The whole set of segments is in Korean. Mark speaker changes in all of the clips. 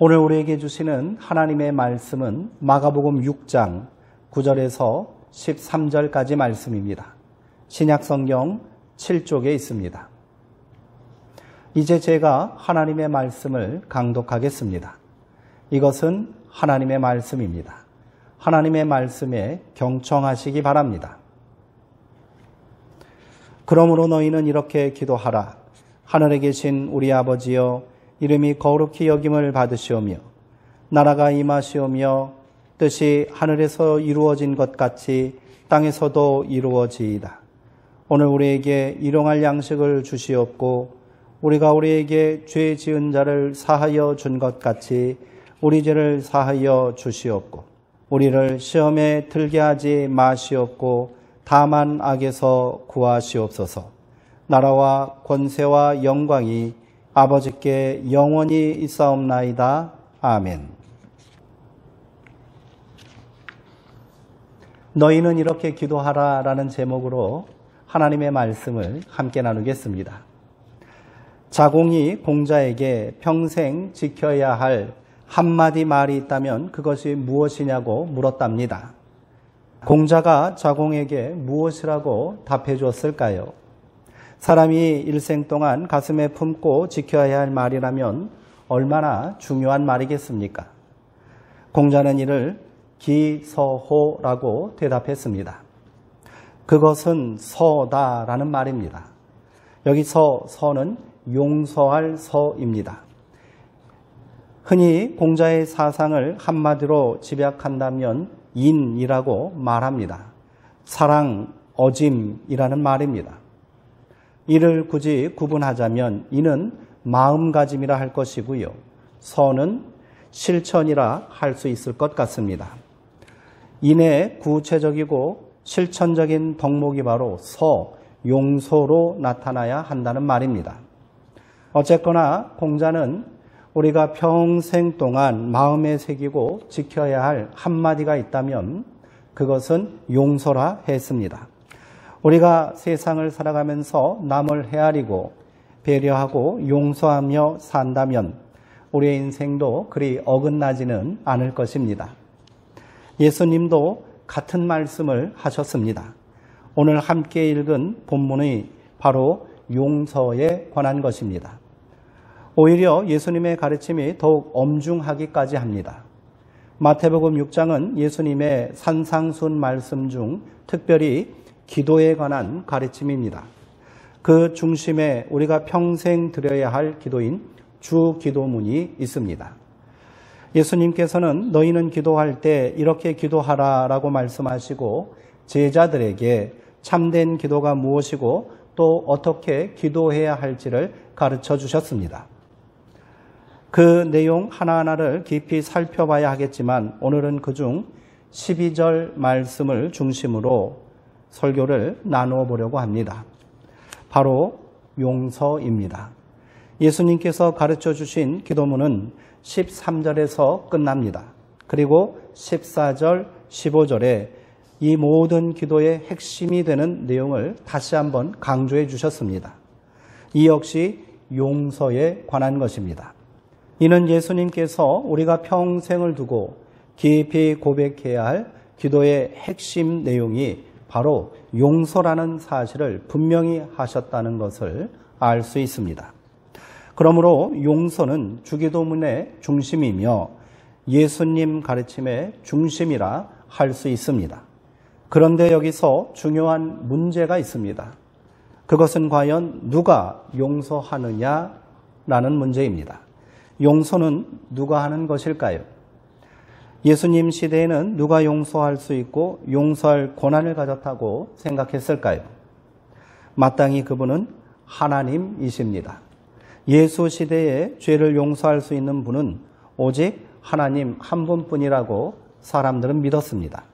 Speaker 1: 오늘 우리에게 주시는 하나님의 말씀은 마가복음 6장 9절에서 13절까지 말씀입니다. 신약성경 7쪽에 있습니다. 이제 제가 하나님의 말씀을 강독하겠습니다. 이것은 하나님의 말씀입니다. 하나님의 말씀에 경청하시기 바랍니다. 그러므로 너희는 이렇게 기도하라. 하늘에 계신 우리 아버지여, 이름이 거룩히 여김을 받으시오며 나라가 임하시오며 뜻이 하늘에서 이루어진 것 같이 땅에서도 이루어지이다. 오늘 우리에게 일용할 양식을 주시옵고 우리가 우리에게 죄 지은 자를 사하여 준 것 같이 우리 죄를 사하여 주시옵고 우리를 시험에 들게 하지 마시옵고 다만 악에서 구하시옵소서. 나라와 권세와 영광이 아버지께 영원히 있사옵나이다. 아멘. 너희는 이렇게 기도하라 라는 제목으로 하나님의 말씀을 함께 나누겠습니다. 자공이 공자에게 평생 지켜야 할 한마디 말이 있다면 그것이 무엇이냐고 물었답니다. 공자가 자공에게 무엇이라고 답해 주었을까요? 사람이 일생 동안 가슴에 품고 지켜야 할 말이라면 얼마나 중요한 말이겠습니까? 공자는 이를 기서호라고 대답했습니다. 그것은 서다라는 말입니다. 여기서 서는 용서할 서입니다. 흔히 공자의 사상을 한마디로 집약한다면 인이라고 말합니다. 사랑, 어짐이라는 말입니다. 이를 굳이 구분하자면 이는 마음가짐이라 할 것이고요. 서는 실천이라 할 수 있을 것 같습니다. 인의 구체적이고 실천적인 덕목이 바로 서, 용서로 나타나야 한다는 말입니다. 어쨌거나 공자는 우리가 평생 동안 마음에 새기고 지켜야 할 한마디가 있다면 그것은 용서라 했습니다. 우리가 세상을 살아가면서 남을 헤아리고 배려하고 용서하며 산다면 우리의 인생도 그리 어긋나지는 않을 것입니다. 예수님도 같은 말씀을 하셨습니다. 오늘 함께 읽은 본문이 바로 용서에 관한 것입니다. 오히려 예수님의 가르침이 더욱 엄중하기까지 합니다. 마태복음 6장은 예수님의 산상순 말씀 중 특별히 기도에 관한 가르침입니다. 그 중심에 우리가 평생 드려야 할 기도인 주기도문이 있습니다. 예수님께서는 너희는 기도할 때 이렇게 기도하라 라고 말씀하시고 제자들에게 참된 기도가 무엇이고 또 어떻게 기도해야 할지를 가르쳐 주셨습니다. 그 내용 하나하나를 깊이 살펴봐야 하겠지만 오늘은 그중 12절 말씀을 중심으로 설교를 나누어 보려고 합니다. 바로 용서입니다. 예수님께서 가르쳐 주신 기도문은 13절에서 끝납니다. 그리고 14절, 15절에 이 모든 기도의 핵심이 되는 내용을 다시 한번 강조해 주셨습니다. 이 역시 용서에 관한 것입니다. 이는 예수님께서 우리가 평생을 두고 깊이 고백해야 할 기도의 핵심 내용이 바로 용서라는 사실을 분명히 하셨다는 것을 알 수 있습니다. 그러므로 용서는 주기도문의 중심이며 예수님 가르침의 중심이라 할 수 있습니다. 그런데 여기서 중요한 문제가 있습니다. 그것은 과연 누가 용서하느냐라는 문제입니다. 용서는 누가 하는 것일까요? 예수님 시대에는 누가 용서할 수 있고 용서할 권한을 가졌다고 생각했을까요? 마땅히 그분은 하나님이십니다. 예수 시대에 죄를 용서할 수 있는 분은 오직 하나님 한 분뿐이라고 사람들은 믿었습니다.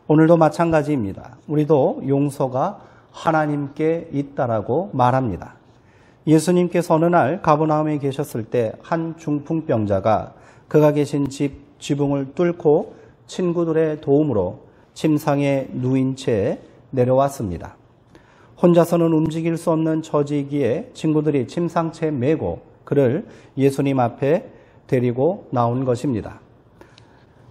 Speaker 1: 오늘도 마찬가지입니다. 우리도 용서가 하나님께 있다라고 말합니다. 예수님께서 어느 날 가버나움에 계셨을 때 한 중풍병자가 그가 계신 집 지붕을 뚫고 친구들의 도움으로 침상에 누인 채 내려왔습니다. 혼자서는 움직일 수 없는 처지이기에 친구들이 침상채 메고 그를 예수님 앞에 데리고 나온 것입니다.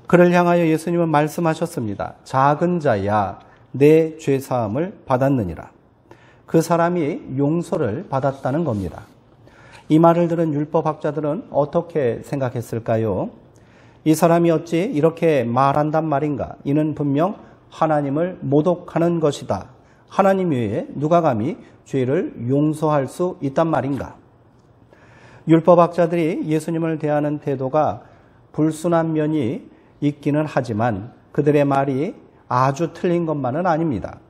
Speaker 1: 그를 향하여 예수님은 말씀하셨습니다. 작은 자야, 내 죄사함을 받았느니라. 그 사람이 용서를 받았다는 겁니다. 이 말을 들은 율법학자들은 어떻게 생각했을까요? 이 사람이 어찌 이렇게 말한단 말인가? 이는 분명 하나님을 모독하는 것이다. 하나님 외에 누가 감히 죄를 용서할 수 있단 말인가? 율법학자들이 예수님을 대하는 태도가 불순한 면이 있기는 하지만 그들의 말이 아주 틀린 것만은 아닙니다.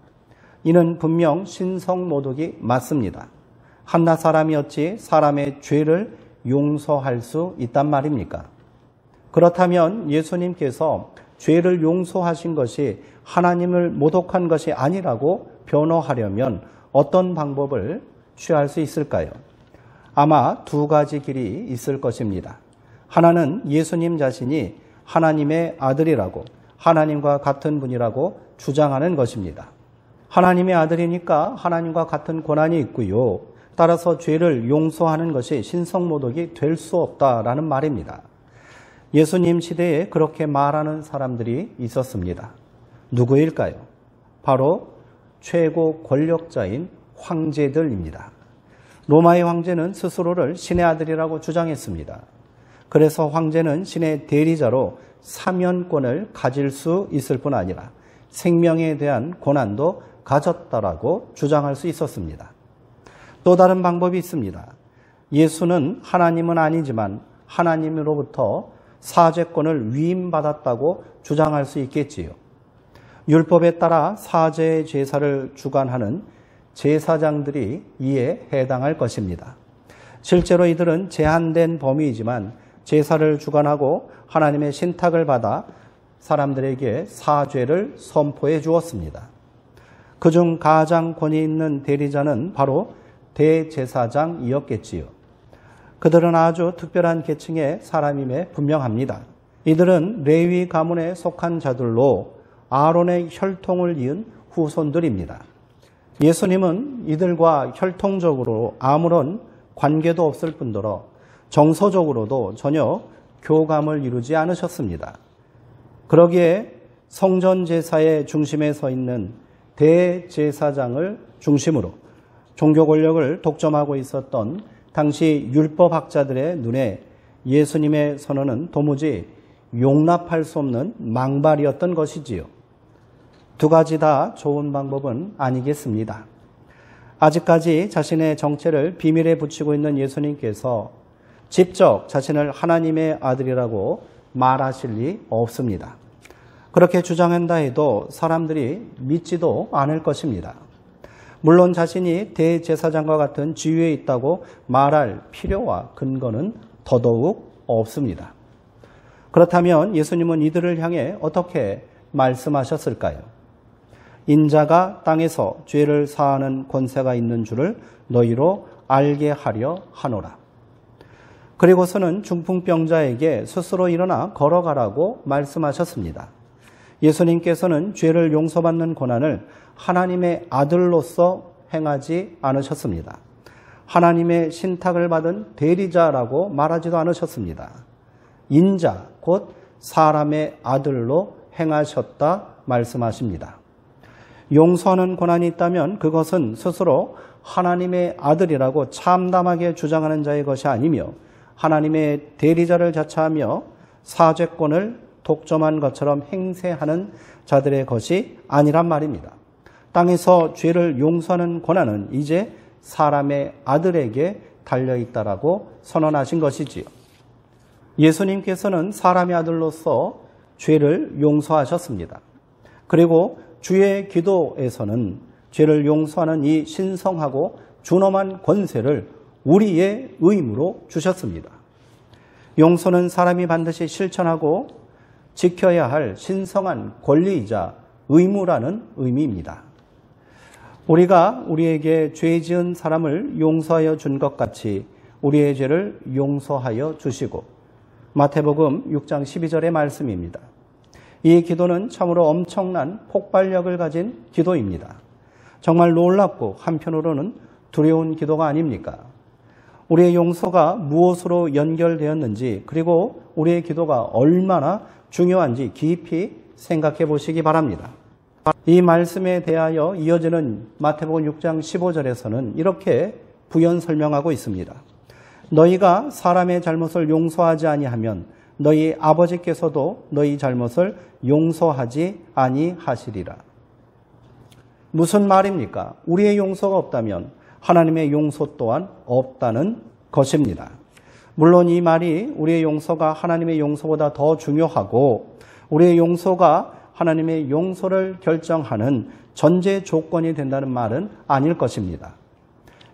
Speaker 1: 이는 분명 신성모독이 맞습니다. 한낱 사람이 어찌 사람의 죄를 용서할 수 있단 말입니까? 그렇다면 예수님께서 죄를 용서하신 것이 하나님을 모독한 것이 아니라고 변호하려면 어떤 방법을 취할 수 있을까요? 아마 두 가지 길이 있을 것입니다. 하나는 예수님 자신이 하나님의 아들이라고, 하나님과 같은 분이라고 주장하는 것입니다. 하나님의 아들이니까 하나님과 같은 권한이 있고요. 따라서 죄를 용서하는 것이 신성모독이 될 수 없다라는 말입니다. 예수님 시대에 그렇게 말하는 사람들이 있었습니다. 누구일까요? 바로 최고 권력자인 황제들입니다. 로마의 황제는 스스로를 신의 아들이라고 주장했습니다. 그래서 황제는 신의 대리자로 사면권을 가질 수 있을 뿐 아니라 생명에 대한 권한도 가졌다라고 주장할 수 있었습니다. 또 다른 방법이 있습니다. 예수는 하나님은 아니지만 하나님으로부터 사죄권을 위임받았다고 주장할 수 있겠지요. 율법에 따라 사죄의 제사를 주관하는 제사장들이 이에 해당할 것입니다. 실제로 이들은 제한된 범위이지만 제사를 주관하고 하나님의 신탁을 받아 사람들에게 사죄를 선포해 주었습니다. 그중 가장 권위 있는 대리자는 바로 대제사장이었겠지요. 그들은 아주 특별한 계층의 사람임에 분명합니다. 이들은 레위 가문에 속한 자들로 아론의 혈통을 이은 후손들입니다. 예수님은 이들과 혈통적으로 아무런 관계도 없을 뿐더러 정서적으로도 전혀 교감을 이루지 않으셨습니다. 그러기에 성전 제사의 중심에 서 있는 대제사장을 중심으로 종교 권력을 독점하고 있었던 당시 율법학자들의 눈에 예수님의 선언은 도무지 용납할 수 없는 망발이었던 것이지요. 두 가지 다 좋은 방법은 아니겠습니다. 아직까지 자신의 정체를 비밀에 붙이고 있는 예수님께서 직접 자신을 하나님의 아들이라고 말하실 리 없습니다. 그렇게 주장한다 해도 사람들이 믿지도 않을 것입니다. 물론 자신이 대제사장과 같은 지위에 있다고 말할 필요와 근거는 더더욱 없습니다. 그렇다면 예수님은 이들을 향해 어떻게 말씀하셨을까요? 인자가 땅에서 죄를 사하는 권세가 있는 줄을 너희로 알게 하려 하노라. 그리고서는 중풍병자에게 스스로 일어나 걸어가라고 말씀하셨습니다. 예수님께서는 죄를 용서받는 권한을 하나님의 아들로서 행하지 않으셨습니다. 하나님의 신탁을 받은 대리자라고 말하지도 않으셨습니다. 인자, 곧 사람의 아들로 행하셨다 말씀하십니다. 용서하는 권한이 있다면 그것은 스스로 하나님의 아들이라고 참담하게 주장하는 자의 것이 아니며 하나님의 대리자를 자처하며 사죄권을 독점한 것처럼 행세하는 자들의 것이 아니란 말입니다. 땅에서 죄를 용서하는 권한은 이제 사람의 아들에게 달려있다라고 선언하신 것이지요. 예수님께서는 사람의 아들로서 죄를 용서하셨습니다. 그리고 주의 기도에서는 죄를 용서하는 이 신성하고 준엄한 권세를 우리의 의무로 주셨습니다. 용서는 사람이 반드시 실천하고 지켜야 할 신성한 권리이자 의무라는 의미입니다. 우리가 우리에게 죄 지은 사람을 용서하여 준 것 같이 우리의 죄를 용서하여 주시고, 마태복음 6장 12절의 말씀입니다. 이 기도는 참으로 엄청난 폭발력을 가진 기도입니다. 정말 놀랍고 한편으로는 두려운 기도가 아닙니까? 우리의 용서가 무엇으로 연결되었는지, 그리고 우리의 기도가 얼마나 중요한지 깊이 생각해 보시기 바랍니다. 이 말씀에 대하여 이어지는 마태복음 6장 15절에서는 이렇게 부연 설명하고 있습니다. 너희가 사람의 잘못을 용서하지 아니하면 너희 아버지께서도 너희 잘못을 용서하지 아니하시리라. 무슨 말입니까? 우리의 용서가 없다면 하나님의 용서 또한 없다는 것입니다. 물론 이 말이 우리의 용서가 하나님의 용서보다 더 중요하고 우리의 용서가 하나님의 용서를 결정하는 전제 조건이 된다는 말은 아닐 것입니다.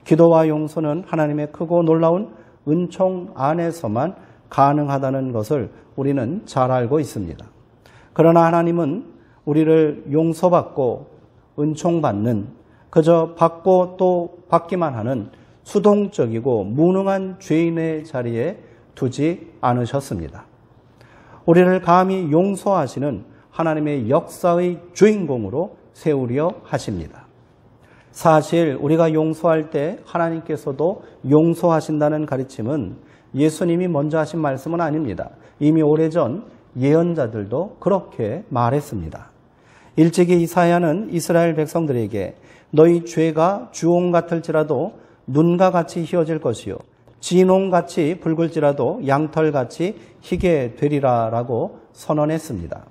Speaker 1: 기도와 용서는 하나님의 크고 놀라운 은총 안에서만 가능하다는 것을 우리는 잘 알고 있습니다. 그러나 하나님은 우리를 용서받고 은총받는, 그저 받고 또 받기만 하는 수동적이고 무능한 죄인의 자리에 두지 않으셨습니다. 우리를 감히 용서하시는 하나님의 역사의 주인공으로 세우려 하십니다. 사실 우리가 용서할 때 하나님께서도 용서하신다는 가르침은 예수님이 먼저 하신 말씀은 아닙니다. 이미 오래전 예언자들도 그렇게 말했습니다. 일찍이 이사야는 이스라엘 백성들에게 너희 죄가 주홍 같을지라도 눈과 같이 희어질 것이요 진홍같이 붉을지라도 양털같이 희게 되리라 라고 선언했습니다.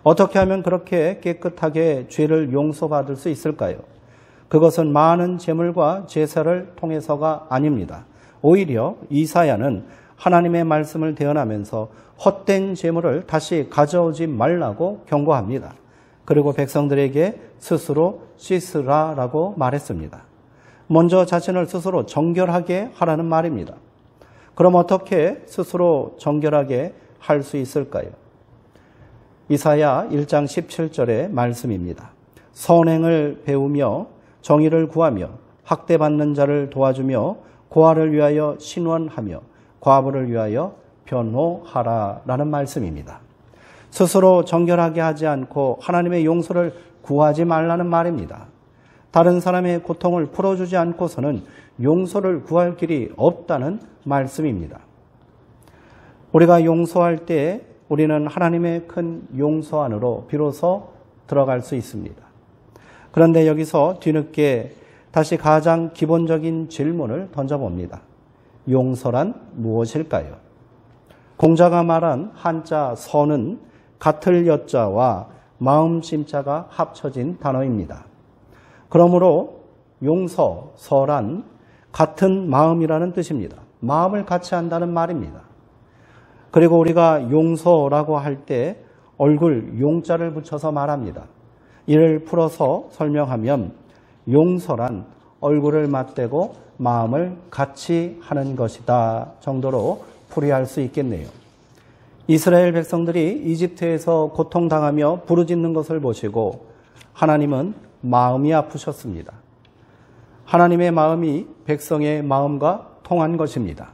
Speaker 1: 어떻게 하면 그렇게 깨끗하게 죄를 용서받을 수 있을까요? 그것은 많은 제물과 제사를 통해서가 아닙니다. 오히려 이사야는 하나님의 말씀을 대언하면서 헛된 제물을 다시 가져오지 말라고 경고합니다. 그리고 백성들에게 스스로 씻으라라고 말했습니다. 먼저 자신을 스스로 정결하게 하라는 말입니다. 그럼 어떻게 스스로 정결하게 할 수 있을까요? 이사야 1장 17절의 말씀입니다. 선행을 배우며 정의를 구하며 학대받는 자를 도와주며 고아를 위하여 신원하며 과부를 위하여 변호하라라는 말씀입니다. 스스로 정결하게 하지 않고 하나님의 용서를 구하지 말라는 말입니다. 다른 사람의 고통을 풀어주지 않고서는 용서를 구할 길이 없다는 말씀입니다. 우리가 용서할 때 우리는 하나님의 큰 용서 안으로 비로소 들어갈 수 있습니다. 그런데 여기서 뒤늦게 다시 가장 기본적인 질문을 던져봅니다. 용서란 무엇일까요? 공자가 말한 한자 서는 같을 여자와 마음심자가 합쳐진 단어입니다. 그러므로 용서, 서란 같은 마음이라는 뜻입니다. 마음을 같이 한다는 말입니다. 그리고 우리가 용서라고 할 때 얼굴 용자를 붙여서 말합니다. 이를 풀어서 설명하면 용서란 얼굴을 맞대고 마음을 같이 하는 것이다 정도로 풀이할 수 있겠네요. 이스라엘 백성들이 이집트에서 고통당하며 부르짖는 것을 보시고 하나님은 마음이 아프셨습니다. 하나님의 마음이 백성의 마음과 통한 것입니다.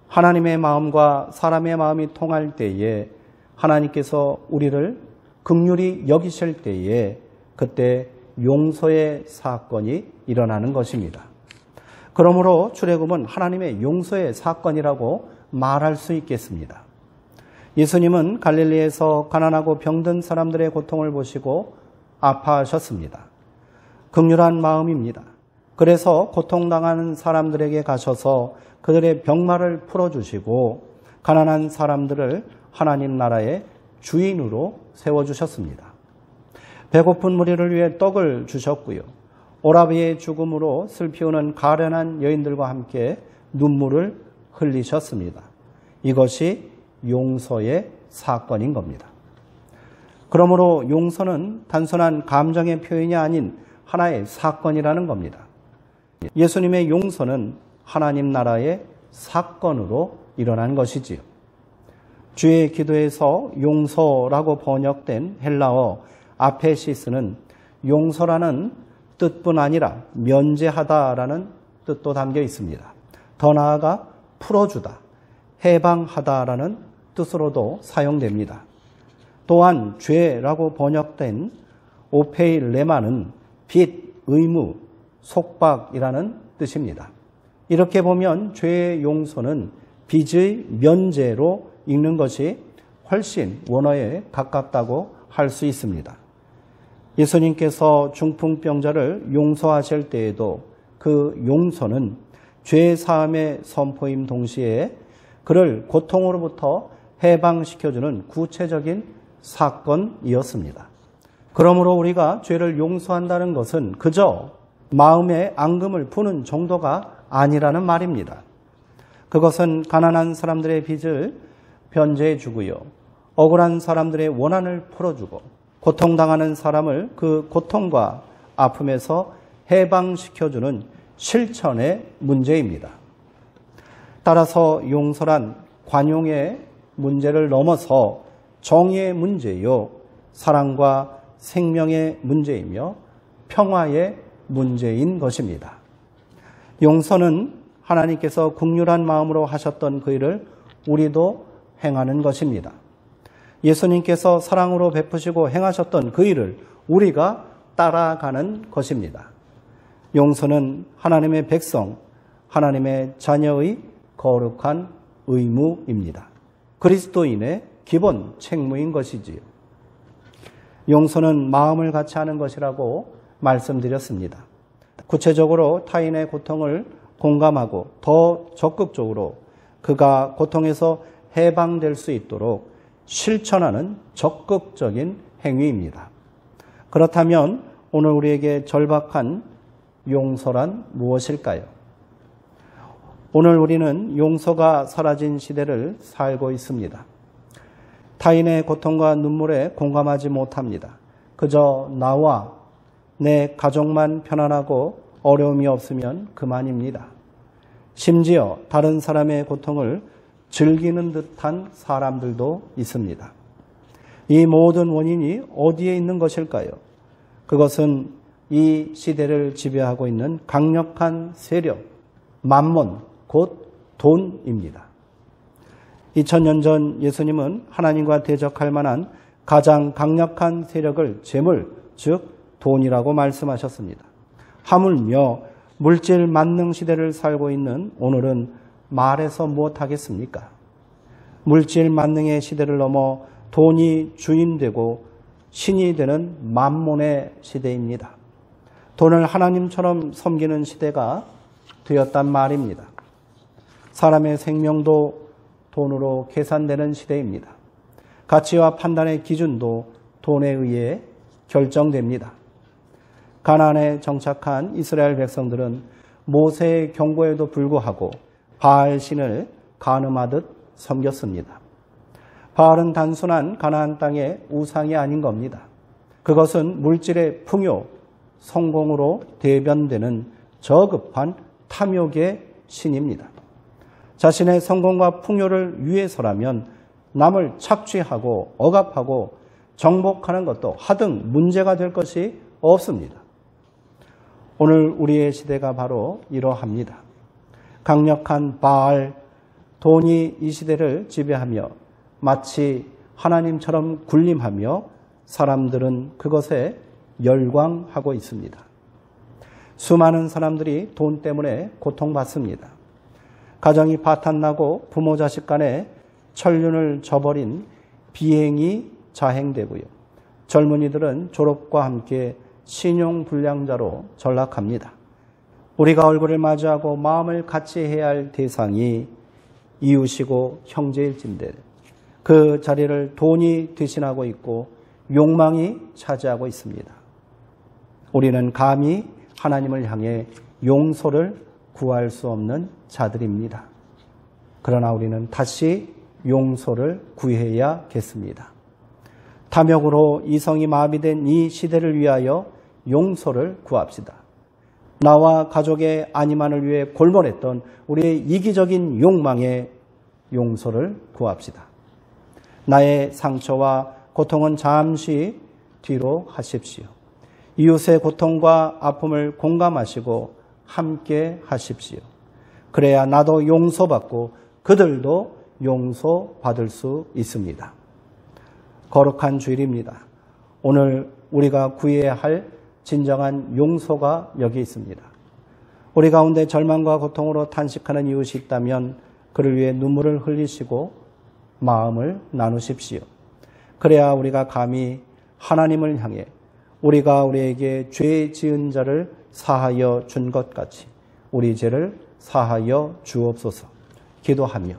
Speaker 1: 하나님의 마음과 사람의 마음이 통할 때에 하나님께서 우리를 긍휼히 여기실 때에 그때 용서의 사건이 일어나는 것입니다. 그러므로 출애굽은 하나님의 용서의 사건이라고 말할 수 있겠습니다. 예수님은 갈릴리에서 가난하고 병든 사람들의 고통을 보시고 아파하셨습니다. 긍휼한 마음입니다. 그래서 고통당하는 사람들에게 가셔서 그들의 병마를 풀어주시고 가난한 사람들을 하나님 나라의 주인으로 세워주셨습니다. 배고픈 무리를 위해 떡을 주셨고요. 오라비의 죽음으로 슬피 우는 가련한 여인들과 함께 눈물을 흘리셨습니다. 이것이 용서의 사건인 겁니다. 그러므로 용서는 단순한 감정의 표현이 아닌 하나의 사건이라는 겁니다. 예수님의 용서는 하나님 나라의 사건으로 일어난 것이지요. 주의 기도에서 용서라고 번역된 헬라어 아페시스는 용서라는 뜻뿐 아니라 면제하다라는 뜻도 담겨 있습니다. 더 나아가 풀어주다, 해방하다라는 뜻으로도 사용됩니다. 또한 죄라고 번역된 오페일레마는 빚, 의무, 속박이라는 뜻입니다. 이렇게 보면 죄의 용서는 빚의 면제로 읽는 것이 훨씬 원어에 가깝다고 할 수 있습니다. 예수님께서 중풍병자를 용서하실 때에도 그 용서는 죄 사함의 선포임 동시에 그를 고통으로부터 해방시켜주는 구체적인 사건이었습니다. 그러므로 우리가 죄를 용서한다는 것은 그저 마음의 앙금을 푸는 정도가 아니라는 말입니다. 그것은 가난한 사람들의 빚을 변제해 주고요. 억울한 사람들의 원한을 풀어주고 고통당하는 사람을 그 고통과 아픔에서 해방시켜주는 실천의 문제입니다. 따라서 용서란 관용의 문제를 넘어서 정의의 문제요, 사랑과 생명의 문제이며 평화의 문제인 것입니다. 용서는 하나님께서 긍휼한 마음으로 하셨던 그 일을 우리도 행하는 것입니다. 예수님께서 사랑으로 베푸시고 행하셨던 그 일을 우리가 따라가는 것입니다. 용서는 하나님의 백성, 하나님의 자녀의 거룩한 의무입니다. 그리스도인의 기본 책무인 것이지요. 용서는 마음을 같이 하는 것이라고 말씀드렸습니다. 구체적으로 타인의 고통을 공감하고 더 적극적으로 그가 고통에서 해방될 수 있도록 실천하는 적극적인 행위입니다. 그렇다면 오늘 우리에게 절박한 용서란 무엇일까요? 오늘 우리는 용서가 사라진 시대를 살고 있습니다. 타인의 고통과 눈물에 공감하지 못합니다. 그저 나와 내 가족만 편안하고 어려움이 없으면 그만입니다. 심지어 다른 사람의 고통을 즐기는 듯한 사람들도 있습니다. 이 모든 원인이 어디에 있는 것일까요? 그것은 이 시대를 지배하고 있는 강력한 세력, 만몬, 곧 돈입니다. 2000년 전 예수님은 하나님과 대적할 만한 가장 강력한 세력을 재물, 즉 돈이라고 말씀하셨습니다. 하물며 물질 만능 시대를 살고 있는 오늘은 말해서 무엇하겠습니까? 물질 만능의 시대를 넘어 돈이 주인되고 신이 되는 만몬의 시대입니다. 돈을 하나님처럼 섬기는 시대가 되었단 말입니다. 사람의 생명도 돈으로 계산되는 시대입니다. 가치와 판단의 기준도 돈에 의해 결정됩니다. 가나안에 정착한 이스라엘 백성들은 모세의 경고에도 불구하고 바알 신을 간음하듯 섬겼습니다. 바알은 단순한 가나안 땅의 우상이 아닌 겁니다. 그것은 물질의 풍요, 성공으로 대변되는 저급한 탐욕의 신입니다. 자신의 성공과 풍요를 위해서라면 남을 착취하고 억압하고 정복하는 것도 하등 문제가 될 것이 없습니다. 오늘 우리의 시대가 바로 이러합니다. 강력한 바알, 돈이 이 시대를 지배하며 마치 하나님처럼 군림하며 사람들은 그것에 열광하고 있습니다. 수많은 사람들이 돈 때문에 고통받습니다. 가정이 파탄나고 부모 자식 간에 천륜을 저버린 비행이 자행되고요. 젊은이들은 졸업과 함께 신용불량자로 전락합니다. 우리가 얼굴을 마주하고 마음을 같이 해야 할 대상이 이웃이고 형제일진데 그 자리를 돈이 대신하고 있고 욕망이 차지하고 있습니다. 우리는 감히 하나님을 향해 용서를 구할 수 없는 자들입니다. 그러나 우리는 다시 용서를 구해야겠습니다. 탐욕으로 이성이 마비된 이 시대를 위하여 용서를 구합시다. 나와 가족의 안위만을 위해 골몰했던 우리의 이기적인 욕망에 용서를 구합시다. 나의 상처와 고통은 잠시 뒤로 하십시오. 이웃의 고통과 아픔을 공감하시고 함께 하십시오. 그래야 나도 용서받고 그들도 용서받을 수 있습니다. 거룩한 주일입니다. 오늘 우리가 구해야 할 진정한 용서가 여기 있습니다. 우리 가운데 절망과 고통으로 탄식하는 이웃이 있다면 그를 위해 눈물을 흘리시고 마음을 나누십시오. 그래야 우리가 감히 하나님을 향해 우리가 우리에게 죄 지은 자를 사하여 준 것 같이 우리 죄를 사하여 주옵소서 기도하며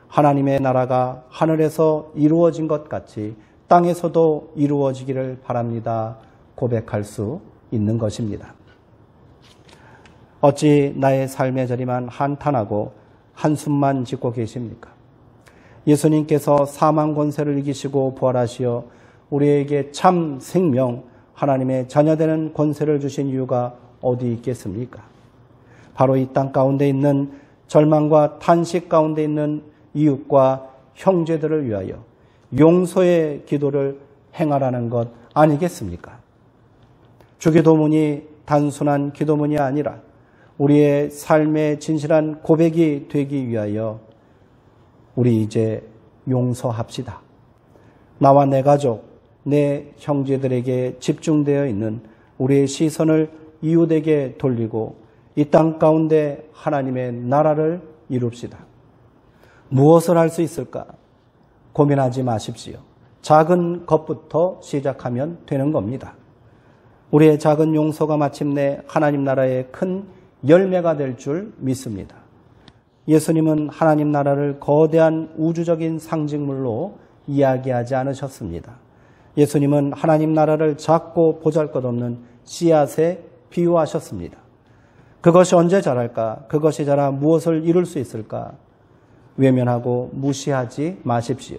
Speaker 1: 하나님의 나라가 하늘에서 이루어진 것 같이 땅에서도 이루어지기를 바랍니다. 고백할 수 있는 것입니다. 어찌 나의 삶의 자리만 한탄하고 한숨만 짓고 계십니까? 예수님께서 사망 권세를 이기시고 부활하시어 우리에게 참 생명, 하나님의 자녀되는 권세를 주신 이유가 어디 있겠습니까? 바로 이 땅 가운데 있는 절망과 탄식 가운데 있는 이웃과 형제들을 위하여 용서의 기도를 행하라는 것 아니겠습니까? 주기도문이 단순한 기도문이 아니라 우리의 삶의 진실한 고백이 되기 위하여 우리 이제 용서합시다. 나와 내 가족, 내 형제들에게 집중되어 있는 우리의 시선을 이웃에게 돌리고 이 땅 가운데 하나님의 나라를 이룹시다. 무엇을 할 수 있을까? 고민하지 마십시오. 작은 것부터 시작하면 되는 겁니다. 우리의 작은 용서가 마침내 하나님 나라의 큰 열매가 될 줄 믿습니다. 예수님은 하나님 나라를 거대한 우주적인 상징물로 이야기하지 않으셨습니다. 예수님은 하나님 나라를 작고 보잘것없는 씨앗에 비유하셨습니다. 그것이 언제 자랄까? 그것이 자라 무엇을 이룰 수 있을까? 외면하고 무시하지 마십시오.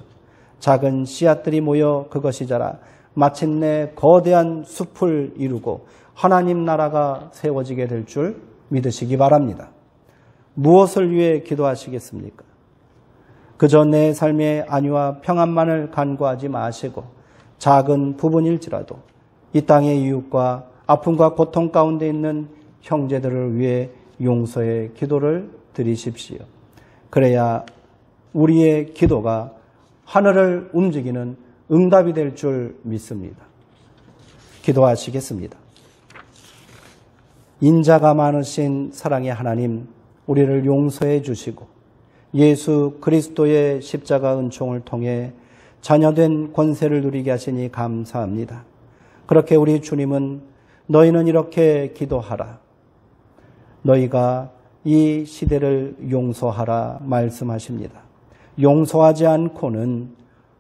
Speaker 1: 작은 씨앗들이 모여 그것이 자라 마침내 거대한 숲을 이루고 하나님 나라가 세워지게 될 줄 믿으시기 바랍니다. 무엇을 위해 기도하시겠습니까? 그저 내 삶의 안위와 평안만을 간구하지 마시고 작은 부분일지라도 이 땅의 이웃과 아픔과 고통 가운데 있는 형제들을 위해 용서의 기도를 드리십시오. 그래야 우리의 기도가 하늘을 움직이는 응답이 될 줄 믿습니다. 기도하시겠습니다. 인자가 많으신 사랑의 하나님, 우리를 용서해 주시고 예수 그리스도의 십자가 은총을 통해 자녀된 권세를 누리게 하시니 감사합니다. 그렇게 우리 주님은 너희는 이렇게 기도하라. 너희가 이 시대를 용서하라 말씀하십니다. 용서하지 않고는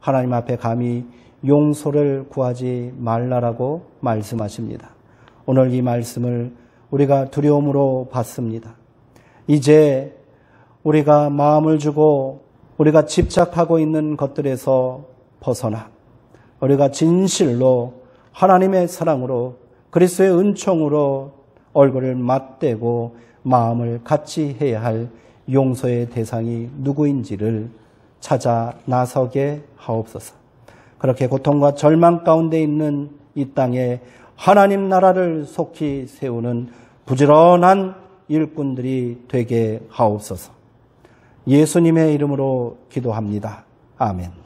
Speaker 1: 하나님 앞에 감히 용서를 구하지 말라라고 말씀하십니다. 오늘 이 말씀을 우리가 두려움으로 받습니다. 이제 우리가 마음을 주고 우리가 집착하고 있는 것들에서 벗어나 우리가 진실로 하나님의 사랑으로 그리스도의 은총으로 얼굴을 맞대고 마음을 같이 해야 할 용서의 대상이 누구인지를 찾아 나서게 하옵소서. 그렇게 고통과 절망 가운데 있는 이 땅에 하나님 나라를 속히 세우는 부지런한 일꾼들이 되게 하옵소서. 예수님의 이름으로 기도합니다. 아멘.